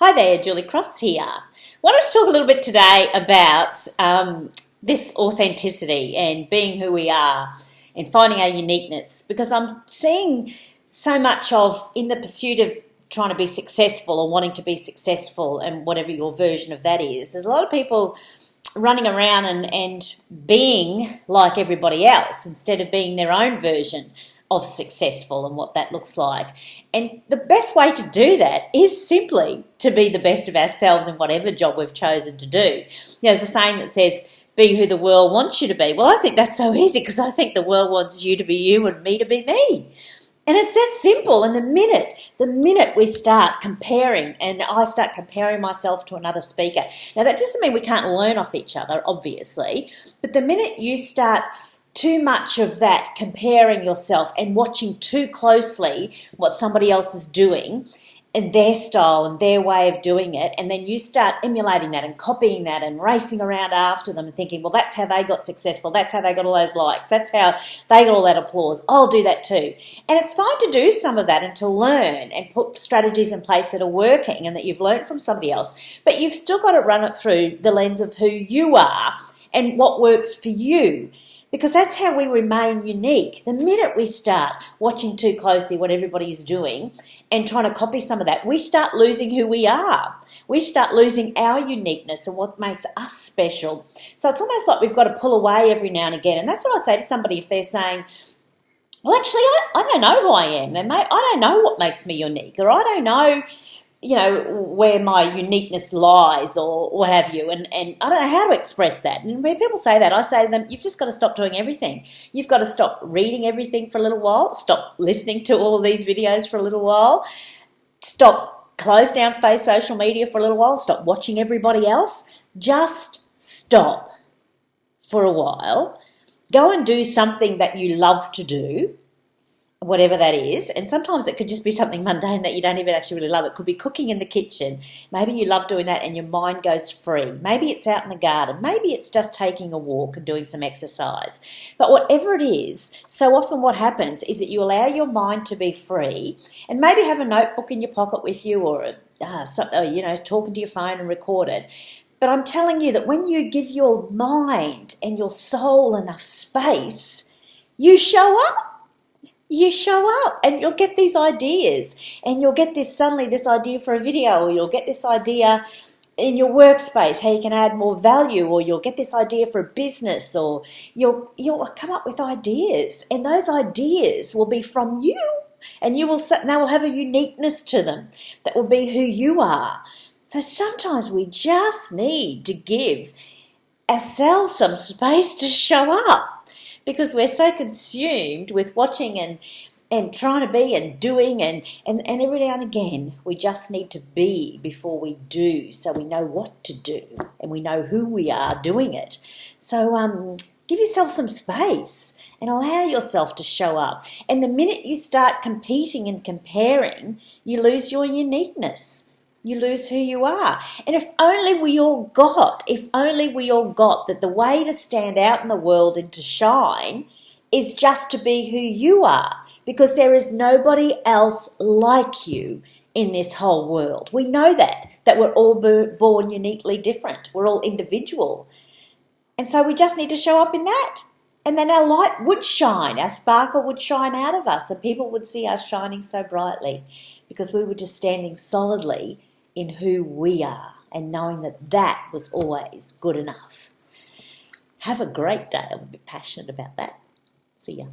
Hi there, Julie Cross here. Wanted to talk a little bit today about this authenticity and being who we are and finding our uniqueness, because I'm seeing so much of, in the pursuit of trying to be successful or wanting to be successful, and whatever your version of that is, there's a lot of people running around and being like everybody else instead of being their own version of successful and what that looks like. And the best way to do that is simply to be the best of ourselves in whatever job we've chosen to do. You know, there's a saying that says, be who the world wants you to be. Well, I think that's so easy, because I think the world wants you to be you and me to be me. And it's that simple. And the minute we start comparing, and I start comparing myself to another speaker. Now, that doesn't mean we can't learn off each other, obviously, but the minute you start too much of that comparing yourself and watching too closely what somebody else is doing and their style and their way of doing it, and then you start emulating that and copying that and racing around after them and thinking, well, that's how they got successful, that's how they got all those likes, that's how they got all that applause, I'll do that too. And it's fine to do some of that and to learn and put strategies in place that are working and that you've learned from somebody else, but you've still got to run it through the lens of who you are and what works for you. Because that's how we remain unique. The minute we start watching too closely what everybody's doing and trying to copy some of that, we start losing who we are. We start losing our uniqueness and what makes us special. So it's almost like we've got to pull away every now and again. And that's what I say to somebody if they're saying, well, actually, I don't know who I am. I don't know what makes me unique, or I don't know, where my uniqueness lies, or what have you, and I don't know how to express that. And when people say that, I say to them, you've just got to stop doing everything. You've got to stop reading everything for a little while, stop listening to all of these videos for a little while, close down social media for a little while, stop watching everybody else, just stop for a while, go and do something that you love to do, whatever that is. And sometimes it could just be something mundane that you don't even actually really love. It could be cooking in the kitchen. Maybe you love doing that and your mind goes free. Maybe it's out in the garden. Maybe it's just taking a walk and doing some exercise. But whatever it is, so often what happens is that you allow your mind to be free, and maybe have a notebook in your pocket with you, or talking to your phone and record it. But I'm telling you that when you give your mind and your soul enough space, you show up. You show up and you'll get these ideas, and you'll get this idea for a video, or you'll get this idea in your workspace, how you can add more value, or you'll get this idea for a business, or you'll come up with ideas, and those ideas will be from you, and they will have a uniqueness to them that will be who you are. So sometimes we just need to give ourselves some space to show up, because we're so consumed with watching and trying to be and doing, and every now and again we just need to be before we do, so we know what to do and we know who we are doing it. So give yourself some space and allow yourself to show up. And the minute you start competing and comparing, you lose your uniqueness. You lose who you are. And if only we all got that the way to stand out in the world and to shine is just to be who you are, because there is nobody else like you in this whole world. We know that we're all born uniquely different. We're all individual. And so we just need to show up in that. And then our light would shine, our sparkle would shine out of us, and people would see us shining so brightly, because we were just standing solidly in who we are and knowing that was always good enough. Have a great day. I'm a bit passionate about that. See ya.